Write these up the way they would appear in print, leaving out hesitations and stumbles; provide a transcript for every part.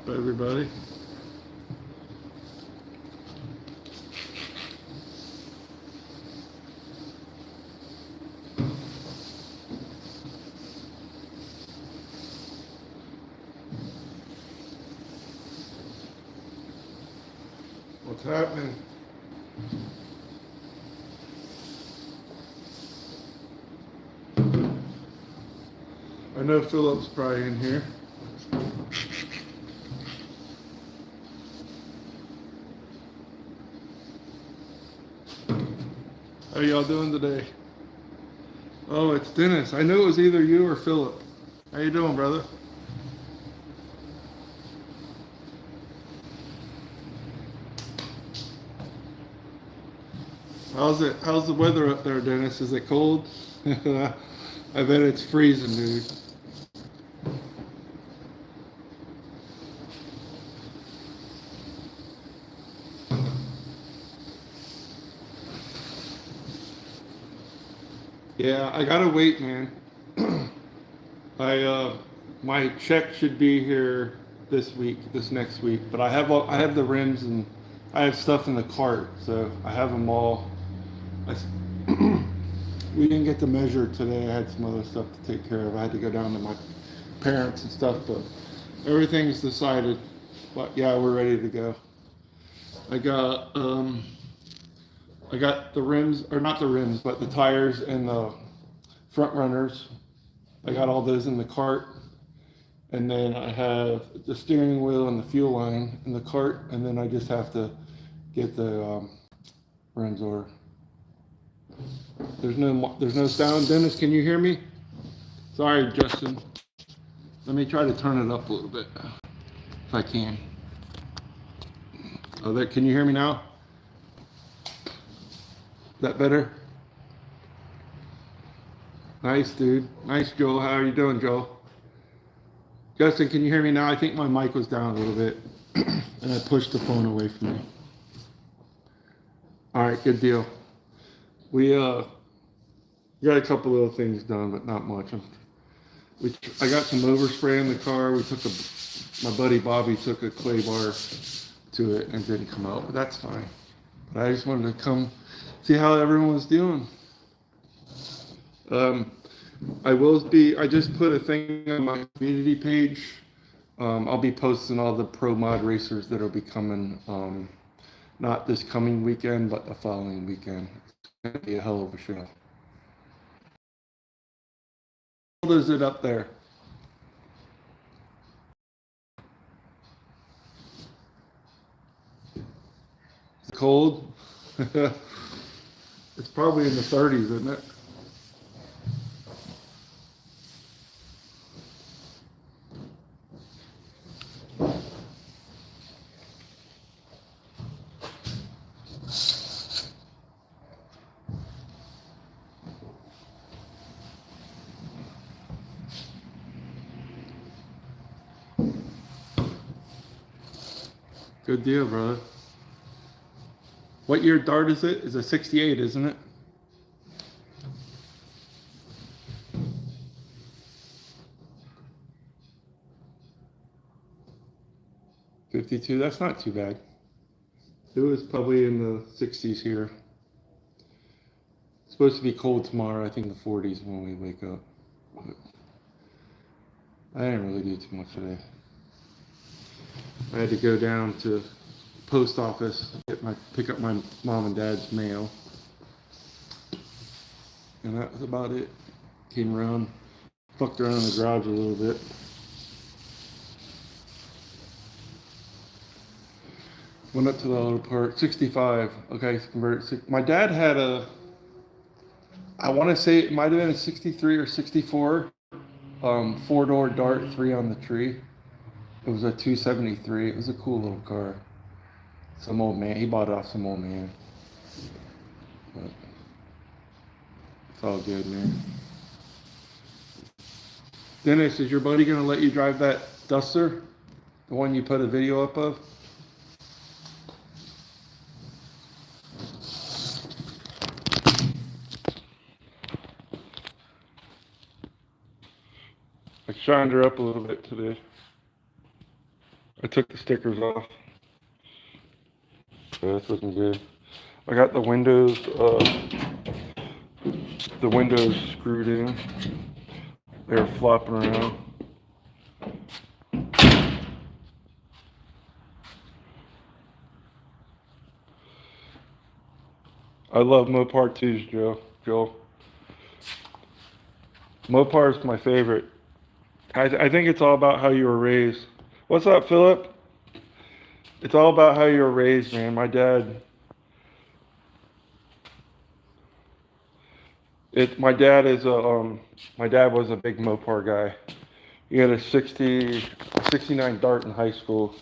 up, everybody? What's happening? I know Philip's probably in here. How y'all doing today? Oh, it's Dennis. I knew it was either you or Philip. How you doing, brother? How's the weather up there, Dennis? Is it cold? I bet it's freezing, dude. Yeah, I gotta wait, man. My check should be here this next week, but I have the rims and I have stuff in the cart, so I have them all. We didn't get to measure today. I had some other stuff to take care of. I had to go down to my parents and stuff, but everything's decided. But yeah, we're ready to go. I got the rims, or not the rims, but the tires and the front runners. I got all those in the cart. And then I have the steering wheel and the fuel line in the cart. And then I just have to get the rims over. There's no sound. Dennis, can you hear me? Sorry, Justin. Let me try to turn it up a little bit, if I can. Oh, can you hear me now? Is that better? Nice, dude. Nice, Joel. How are you doing, Joel? Justin, can you hear me now? I think my mic was down a little bit, and I pushed the phone away from me. All right, good deal. We got a couple little things done, but not much. I got some overspray in the car. My buddy Bobby took a clay bar to it and it didn't come out, but that's fine. But I just wanted to come see how everyone was doing. I just put a thing on my community page. I'll be posting all the pro mod racers that'll be coming, not this coming weekend, but the following weekend. It's gonna be a hell of a show. How old is it up there? It's cold. It's probably in the 30s, isn't it? Good deal, brother. What year Dart is it? It's a 68, isn't it? '52. That's not too bad. It was probably in the 60s here. It's supposed to be cold tomorrow. I think the 40s when we wake up. But I didn't really do too much today. I had to go down to the post office, pick up my mom and dad's mail. And that was about it. Came around, fucked around in the garage a little bit. Went up to the auto park, 65. Okay, converted. My dad had I want to say it might have been a 63 or 64, 4-door Dart, 3 on the tree. It was a 273. It was a cool little car. Some old man. He bought it off some old man. But it's all good, man. Dennis, is your buddy going to let you drive that Duster? The one you put a video up of? I shined her up a little bit today. I took the stickers off. So that's looking good. I got the windows screwed in. They're flopping around. I love Mopar 2s, Joel. Mopar is my favorite. I think it's all about how you were raised. What's up, Philip? It's all about how you were raised, man. My dad my dad was a big Mopar guy. He had a 69 Dart in high school.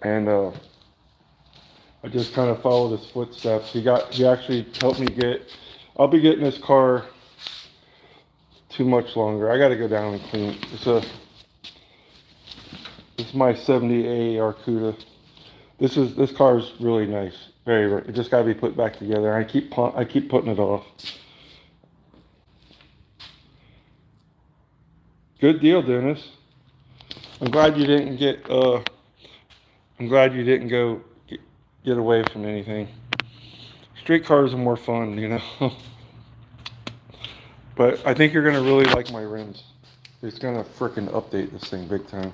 And I just kind of followed his footsteps. He actually helped me I'll be getting this car too much longer. I got to go down and clean it. It's my 70 AAR Cuda. This car is really nice. It just got to be put back together. I keep putting it off. Good deal, Dennis. I'm glad you didn't go get away from anything. Street cars are more fun, you know. But I think you're gonna really like my rims. It's gonna frickin' update this thing big time.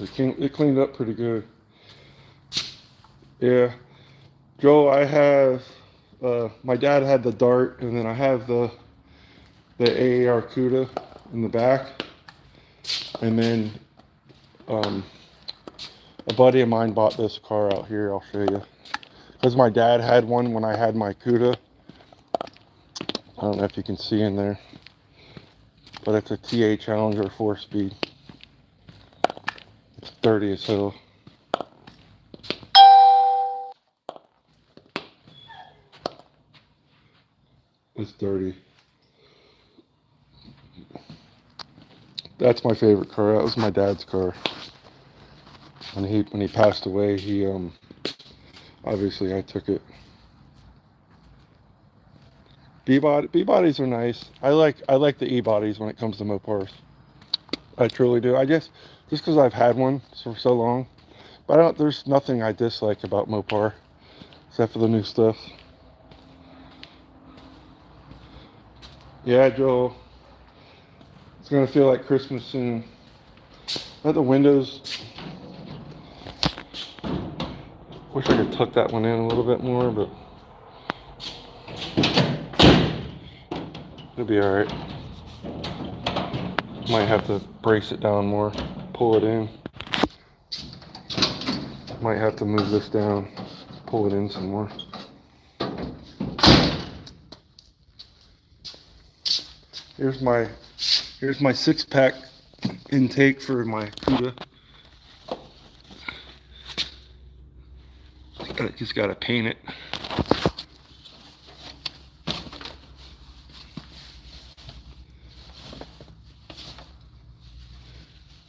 It cleaned up pretty good. Yeah. Joe, I have my dad had the Dart, and then I have the AAR Cuda in the back, and then a buddy of mine bought this car out here. I'll show you, because my dad had one when I had my Cuda. I don't know if you can see in there, but it's a TA Challenger 4-speed. It's dirty as hell. It's dirty. That's my favorite car. That was my dad's car. When he passed away, he obviously I took it. B-bodies are nice. I like the E-bodies when it comes to Mopars. I truly do. I guess just because I've had one for so long. But there's nothing I dislike about Mopar except for the new stuff. Yeah, Joel. It's gonna feel like Christmas soon. Let the windows. Wish I could tuck that one in a little bit more, but it'll be all right. Might have to brace it down more, pull it in. Might have to move this down, pull it in some more. Here's my 6-pack intake for my Cuda. I just gotta paint it.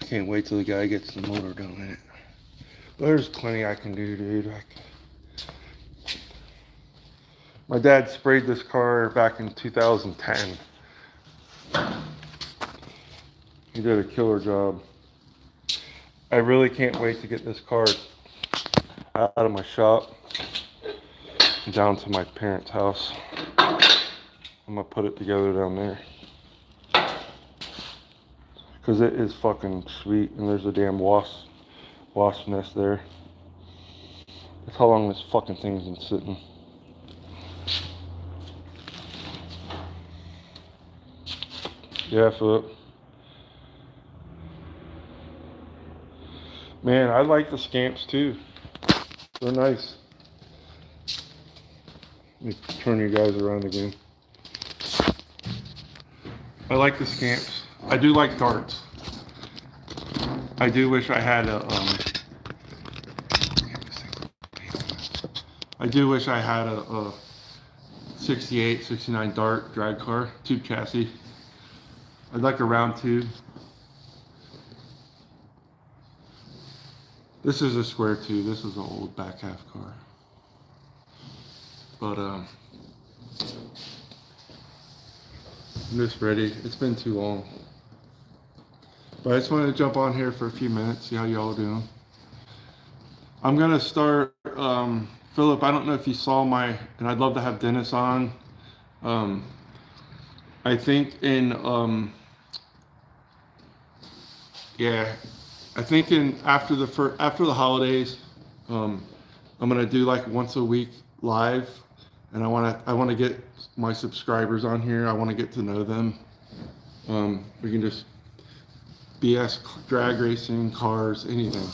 Can't wait till the guy gets the motor done in it. There's plenty I can do, dude. My dad sprayed this car back in 2010. He did a killer job. I really can't wait to get this car out of my shop and down to my parents' house. I'm gonna put it together down there. Because it is fucking sweet, and there's a damn wasp nest there. That's how long this fucking thing's been sitting. Yeah, Philip. Man, I like the Scamps too. They're nice. Let me turn you guys around again. I like the Scamps. I do like Darts. I do wish I had a 68, 69 Dart drag car, tube chassis. I'd like a round tube. This is a square tube. This is an old back half car. But I'm just ready. It's been too long. But I just wanted to jump on here for a few minutes, see how y'all doing. I'm gonna start, Philip, I don't know if you saw and I'd love to have Dennis on. Um, I think yeah, I think after the holidays, I'm gonna do like once a week live, and I wanna get my subscribers on here. I want to get to know them. We can just BS drag racing, cars, anything.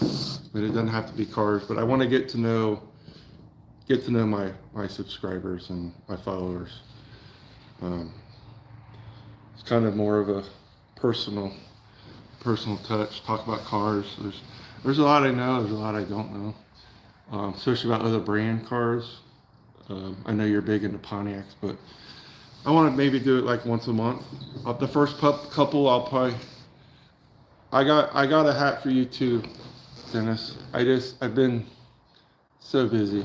But it doesn't have to be cars. But I want to get to know my subscribers and my followers. It's kind of more of a personal touch. Talk about cars. There's a lot I know. There's a lot I don't know. Especially about other brand cars. I know you're big into Pontiacs, but I want to maybe do it like once a month. The first couple, I'll probably. I got a hat for you too, Dennis. I've been so busy.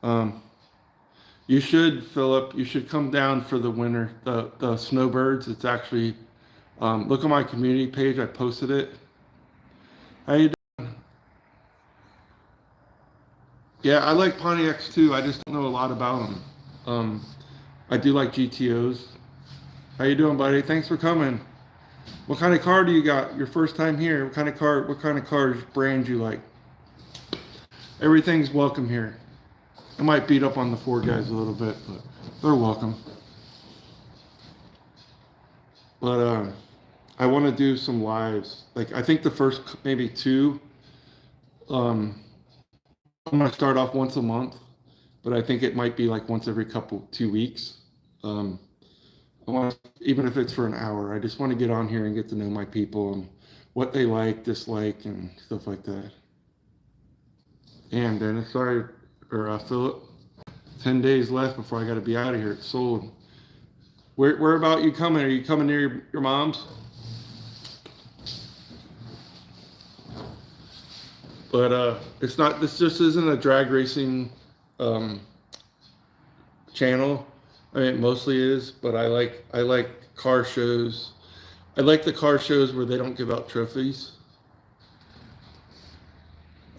You should, Philip. You should come down for the winter. The snowbirds. It's actually. Look at my community page. I posted it. How you doing? Yeah, I like Pontiacs too. I just don't know a lot about them. I do like GTOs. How you doing, buddy? Thanks for coming. What kind of car do you got? Your first time here. What kind of cars brand you like? Everything's welcome here. I might beat up on the Ford guys a little bit, but they're welcome. But I want to do some lives. Like I think the first maybe two. I'm gonna start off once a month, but I think it might be like once every 2 weeks. I want, even if it's for an hour, I just want to get on here and get to know my people and what they like, dislike, and stuff like that. And Dennis, sorry, or Philip, 10 days left before I got to be out of here. It's sold. Where about you coming? Are you coming near your mom's? But it's not. This just isn't a drag racing channel. I mean, it mostly is, but I like car shows. I like the car shows where they don't give out trophies.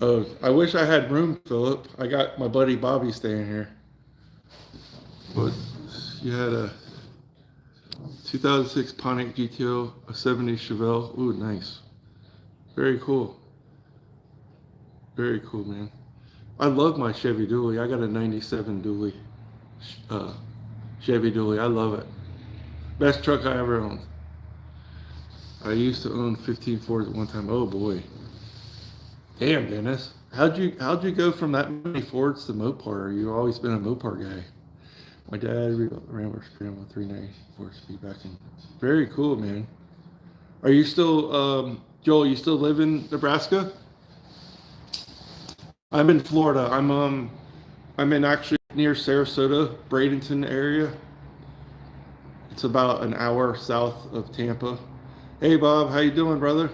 Oh, I wish I had room, Philip. I got my buddy Bobby staying here. But you had a 2006 Pontiac GTO, a 70 Chevelle. Ooh, nice. Very cool. Very cool, man. I love my Chevy Dually. I got a 97 Dually. Chevy Dually. I love it. Best truck I ever owned. I used to own 15 Fords at one time. Oh boy. Damn, Dennis. How'd you go from that many Fords to Mopar? You've always been a Mopar guy. My dad ran with Scramble 394 speed back in. Very cool, man. Are you still, Joel? You still live in Nebraska? I'm in Florida. I'm in actually near Sarasota, Bradenton area. It's about an hour south of Tampa. Hey Bob, how you doing, brother?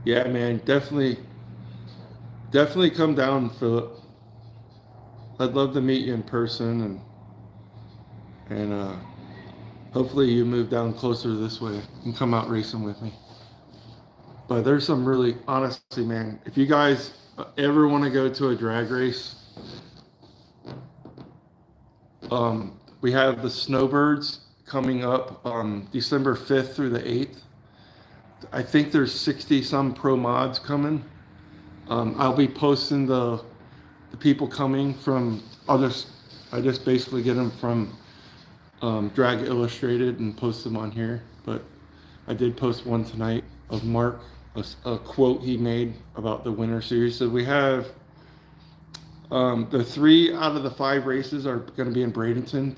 Yeah, man, definitely come down, Philip. I'd love to meet you in person, and hopefully you move down closer this way and come out racing with me. But there's some really, honestly, man, if you guys ever want to go to a drag race, we have the Snowbirds coming up December 5th through the 8th. I think there's 60 some pro mods coming. I'll be posting the people coming from others. I just basically get them from Drag Illustrated and post them on here. But I did post one tonight of Mark, a quote he made about the winter series. So we have the 3 out of the 5 races are going to be in Bradenton.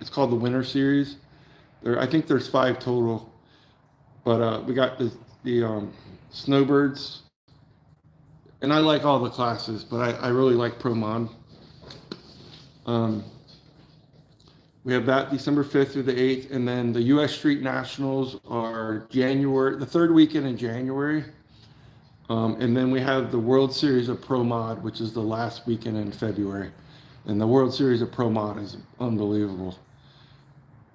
It's called the Winter Series. I think there's 5 total. But we got the Snowbirds, and I like all the classes, but I really like Pro Mod. We have that December 5th through the 8th, and then the U.S. Street Nationals are the 3rd weekend in January. And then we have the World Series of Pro Mod, which is the last weekend in February. And the World Series of Pro Mod is unbelievable.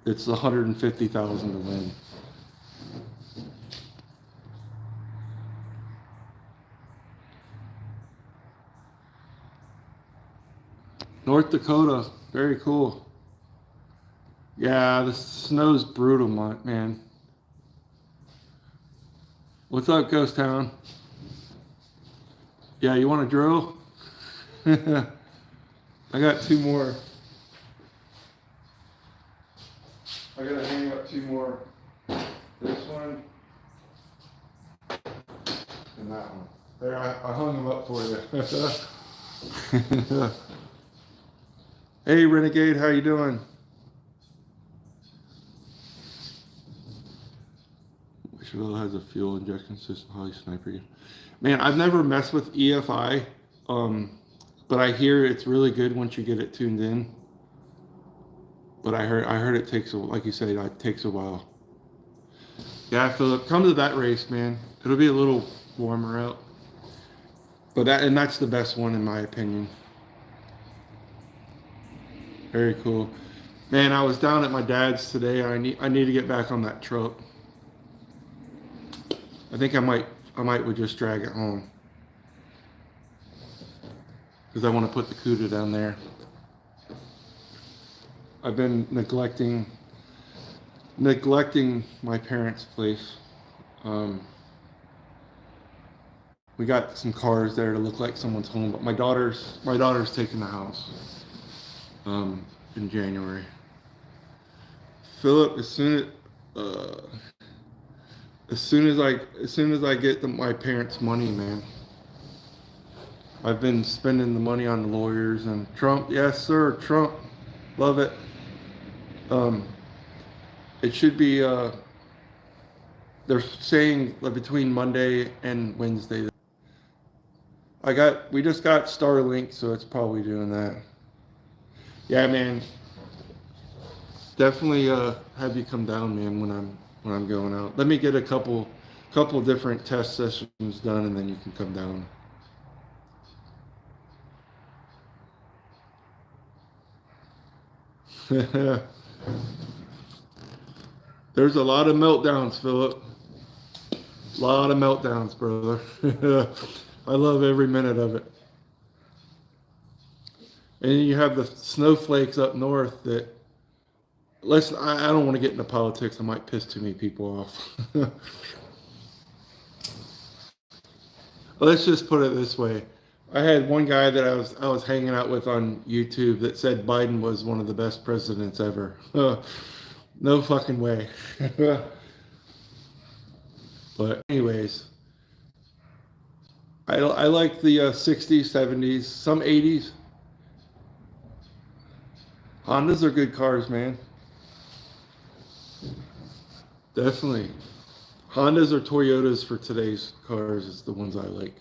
It's 150,000 to win. North Dakota, very cool. Yeah, the snow's brutal, man. What's up, Ghost Town? Yeah, you want to drill? I got two more. I gotta hang up two more. This one and that one. There, I hung them up for you. Hey, Renegade, how you doing? Chevelle has a fuel injection system. Holly Sniper. Man, I've never messed with EFI, but I hear it's really good once you get it tuned in. But I heard it takes, like you said, it takes a while. Yeah, Philip, come to that race, man. It'll be a little warmer out. But that's the best one in my opinion. Very cool. Man, I was down at my dad's today. I need to get back on that truck. I think I might would just drag it home. Because I want to put the CUDA down there. I've been neglecting my parents' place. We got some cars there to look like someone's home, but my daughter's taking the house in January. Philip, as soon as I get my parents' money, man. I've been spending the money on the lawyers and Trump. Yes, sir, Trump. Love it. It should be. They're saying between Monday and Wednesday. We just got Starlink, so it's probably doing that. Yeah, man. Definitely have you come down, man, when I'm going out. Let me get a couple different test sessions done, and then you can come down. There's a lot of meltdowns, Philip. A lot of meltdowns, brother. I love every minute of it. And you have the snowflakes up north that, listen, I don't want to get into politics. I might piss too many people off. Let's just put it this way. I had one guy that I was hanging out with on YouTube that said Biden was one of the best presidents ever. No fucking way. But anyways, I like the 60s, 70s, some 80s. Hondas are good cars, man. Definitely. Hondas or Toyotas for today's cars is the ones I like,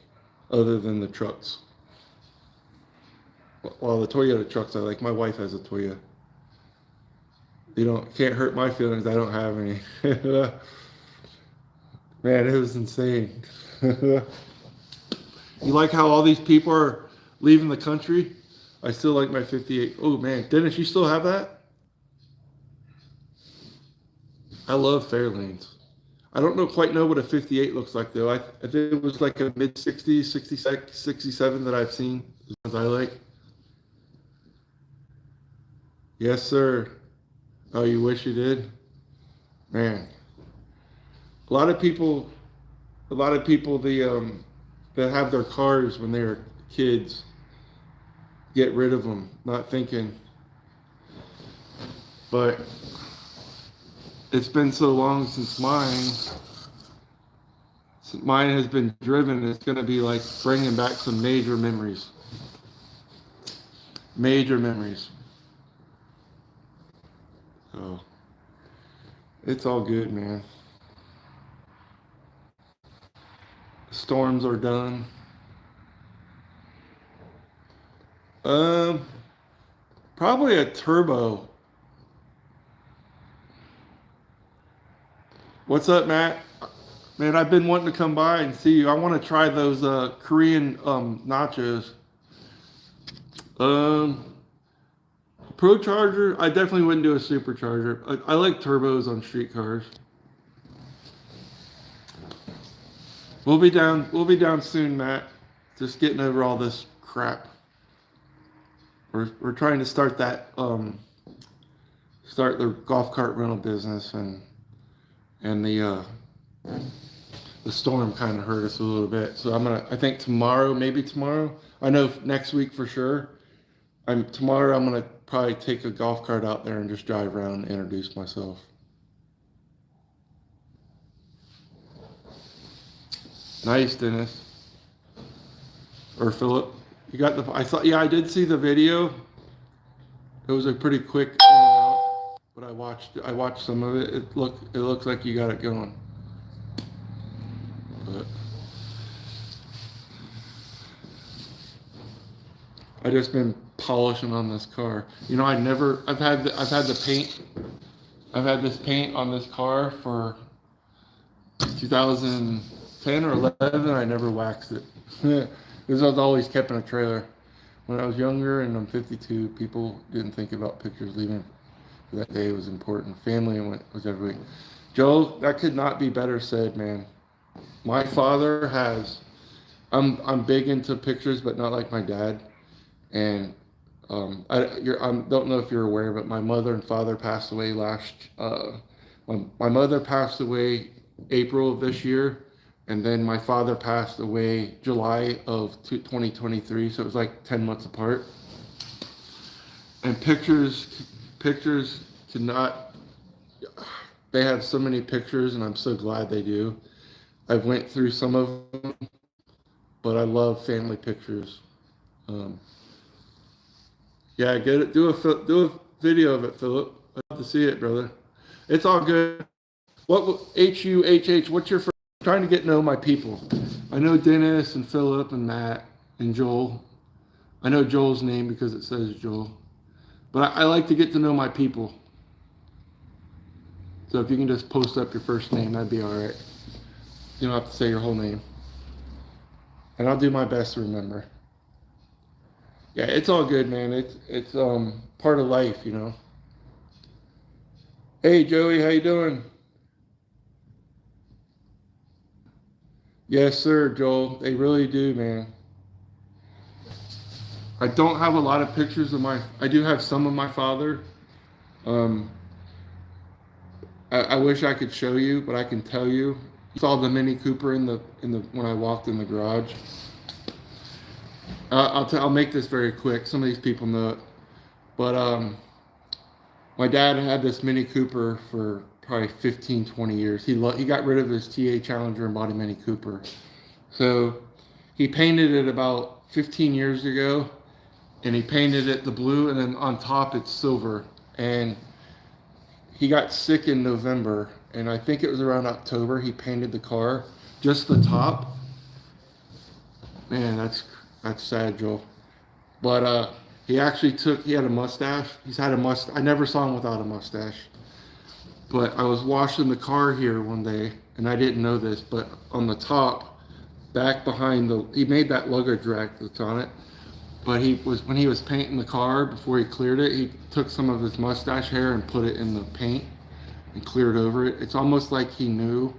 other than the trucks. Well, the Toyota trucks I like. My wife has a Toyota. Can't hurt my feelings. I don't have any. Man, it was insane. You like how all these people are leaving the country? I still like my 58. Oh man, Dennis, you still have that? I love Fairlanes. I don't quite know what a 58 looks like though. If it was like a mid 60s, 66, 67 that I've seen, the ones I like. Yes, sir. Oh, you wish you did? Man. A lot of people that have their cars when they were kids get rid of them, not thinking. But it's been so long since mine has been driven. It's going to be like bringing back some major memories. Major memories. So it's all good, man. Storms are done. Probably a turbo. What's up, Matt? Man, I've been wanting to come by and see you. I want to try those Korean nachos. Pro Charger, I definitely wouldn't do a supercharger. I like turbos on street cars. We'll be down soon, Matt. Just getting over all this crap. We're trying to start the golf cart rental business, and the storm kind of hurt us a little bit. So I think tomorrow, maybe tomorrow. I know next week for sure. Tomorrow I'm gonna probably take a golf cart out there and just drive around and introduce myself. Nice, Dennis. Or Philip. You got I did see the video. It was a pretty quick in and out, but I watched some of it. It looks like you got it going. But I just been polishing on this car. You know, I've had this paint on this car for 2010 or 11. I never waxed it. Because I was always kept in a trailer. When I was younger, and I'm 52, people didn't think about pictures leaving. That day was important. Family was everything. Joe, that could not be better said, man. My father has. I'm big into pictures, but not like my dad. And I don't know if you're aware, but my mother and father passed away my mother passed away April of this year, and then my father passed away July of 2023, so it was like 10 months apart. And pictures cannot, they have so many pictures, and I'm so glad they do. I've went through some of them, but I love family pictures. Yeah, get it. Do a video of it, Philip. I'd love to see it, brother. It's all good. What HUHH? What's your first? I'm trying to get to know my people. I know Dennis and Philip and Matt and Joel. I know Joel's name because it says Joel. But I like to get to know my people. So if you can just post up your first name, that'd be all right. You don't have to say your whole name. And I'll do my best to remember. Yeah, it's all good, man. It's part of life, you know. Hey, Joey, how you doing? Yes, sir, Joel. They really do, man. I don't have a lot of pictures of I do have some of my father. I wish I could show you, but I can tell you. You saw the Mini Cooper when I walked in the garage. I'll make this very quick. Some of these people know it, but my dad had this Mini Cooper for probably 15, 20 years. He got rid of his TA Challenger and bought a Mini Cooper. So he painted it about 15 years ago, and he painted it the blue, and then on top it's silver. And he got sick in November, and I think it was around October he painted the car, just the top. Man, that's sad, Joel. But he had a mustache. He's had a mustache. I never saw him without a mustache. But I was washing the car here one day, and I didn't know this, but on the top, back behind he made that luggage rack that's on it. But when he was painting the car, before he cleared it, he took some of his mustache hair and put it in the paint and cleared over it. It's almost like he knew.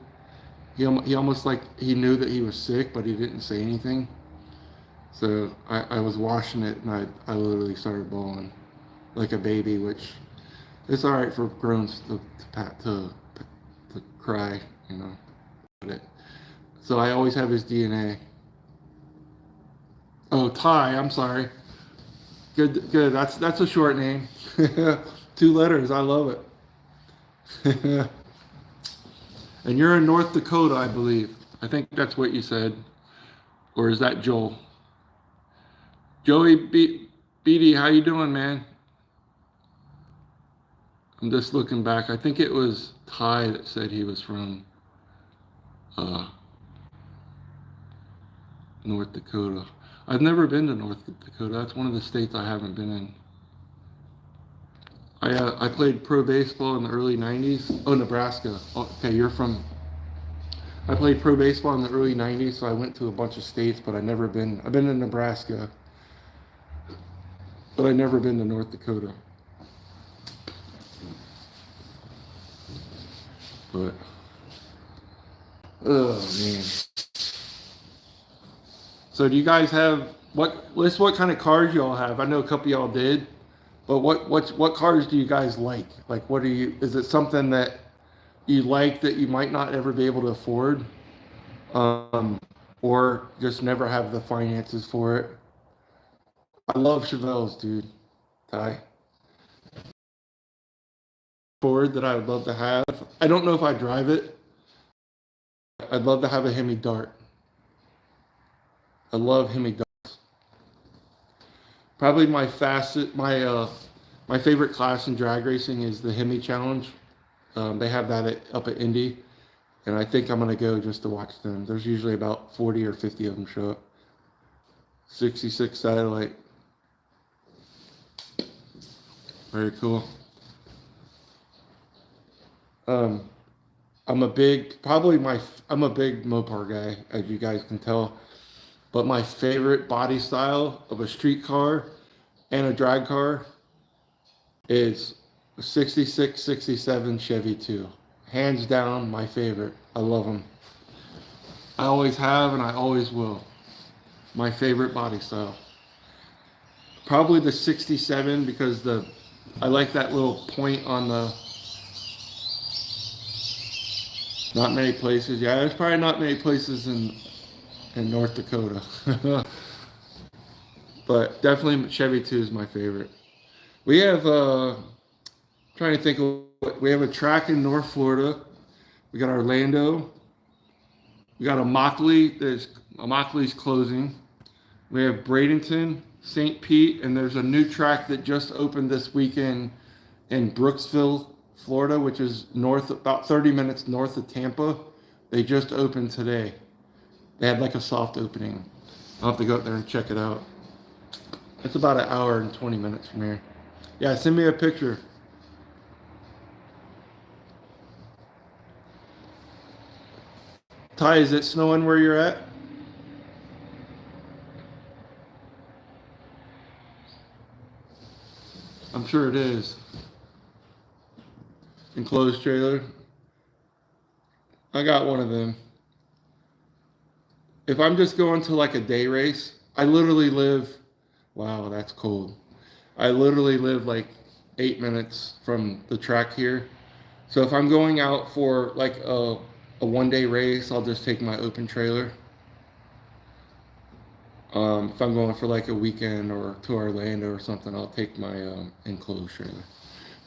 He almost like he knew that he was sick, but he didn't say anything. So I was washing it, and I literally started bawling like a baby, which it's all right for growns to cry, you know. So I always have his DNA. Oh, Ty, I'm sorry. Good. That's a short name. 2 letters. I love it. And you're in North Dakota, I believe. I think that's what you said. Or is that Joel? Joey Beatty, how you doing, man? I'm just looking back. I think it was Ty that said he was from North Dakota. I've never been to North Dakota. That's one of the states I haven't been in. I played pro baseball in the early 90s. Oh, Nebraska. Okay, you're from... I played pro baseball in the early 90s, so I went to a bunch of states, but I've been to Nebraska, but I've never been to North Dakota. But oh man. So do you guys have what kind of cars y'all have? I know a couple y'all did, but what cars do you guys like? Like is it something that you like that you might not ever be able to afford? Or just never have the finances for it? I love Chevelles, dude. Ty. Ford that I would love to have. I don't know if I drive it. I'd love to have a Hemi Dart. I love Hemi Darts. Probably my favorite class in drag racing is the Hemi Challenge. They have that up at Indy, and I think I'm gonna go just to watch them. There's usually about 40 or 50 of them show up. 66 satellite. Very cool. I'm a big Mopar guy, as you guys can tell. But my favorite body style of a street car and a drag car is a 66, 67 Chevy 2. Hands down, my favorite. I love them. I always have and I always will. My favorite body style. Probably the 67 because I like that little point on the... Not many places. Yeah, there's probably not many places in North Dakota. But definitely Chevy 2 is my favorite. We have, trying to think of, we have a track in North Florida. We got Orlando. We got Immokalee closing. We have Bradenton, St. Pete, and there's a new track that just opened this weekend in Brooksville, Florida, which is about 30 minutes north of Tampa. They just opened today. They had like a soft opening. I'll have to go up there and check it out. It's about an hour and 20 minutes from here. Yeah, send me a picture. Ty, is it snowing where you're at? I'm sure it is. Enclosed trailer. I got one of them. If I'm just going to like a day race, I literally live, wow, that's cold. I literally live like 8 minutes from the track here. So if I'm going out for like a one-day race, I'll just take my open trailer. If I'm going for like a weekend or to Orlando or something, I'll take my enclosed trailer.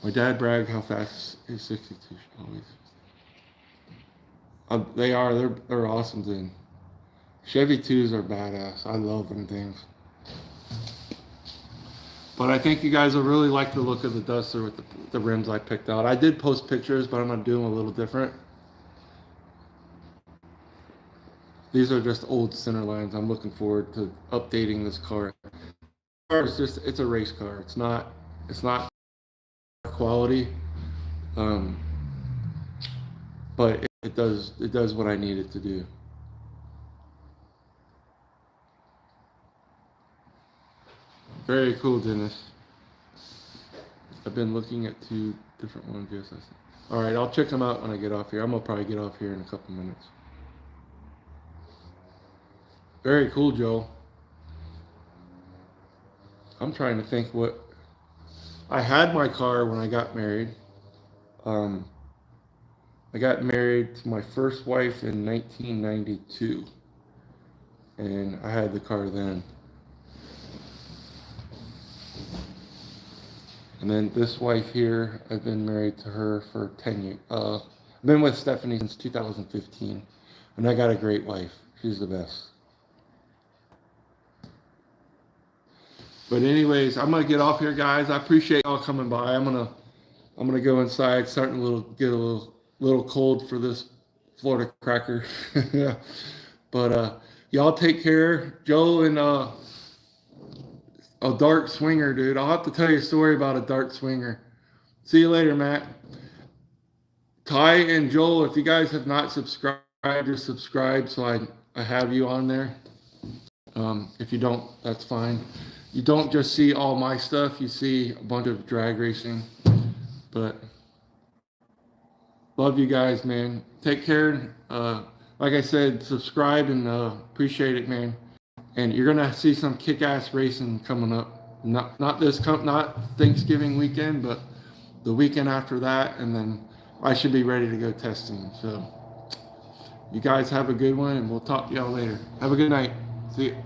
My dad bragged how fast his 62 always. They're awesome, dude. Chevy 2s are badass. I love them things. But I think you guys will really like the look of the Duster with the rims I picked out. I did post pictures, but I'm going to do them a little different. These are just old center lines. I'm looking forward to updating this car. It's a race car. It's not quality. But it does what I need it to do. Very cool, Dennis. I've been looking at 2 different ones. Yes, I see. All right, I'll check them out when I get off here. I'm gonna probably get off here in a couple minutes. Very cool, Joe. I'm trying to think what I had my car when I got married. I got married to my first wife in 1992, and I had the car then. And then this wife here, I've been married to her for 10 years. I've been with Stephanie since 2015, and I got a great wife. She's the best. But anyways, I'm gonna get off here, guys. I appreciate y'all coming by. I'm gonna go inside. Starting to get a little cold for this Florida cracker. But y'all take care, Joe, and a dart swinger, dude. I'll have to tell you a story about a dart swinger. See you later, Matt. Ty and Joel, if you guys have not subscribed, just subscribe so I have you on there. If you don't, that's fine. You don't just see all my stuff, you see a bunch of drag racing. But Love you guys, man. Take care. Like I said, subscribe and appreciate it, man. And you're gonna see some kick-ass racing coming up. Not Thanksgiving weekend, but the weekend after that, and then I should be ready to go testing. So you guys have a good one, and we'll talk to y'all later. Have a good night. See you.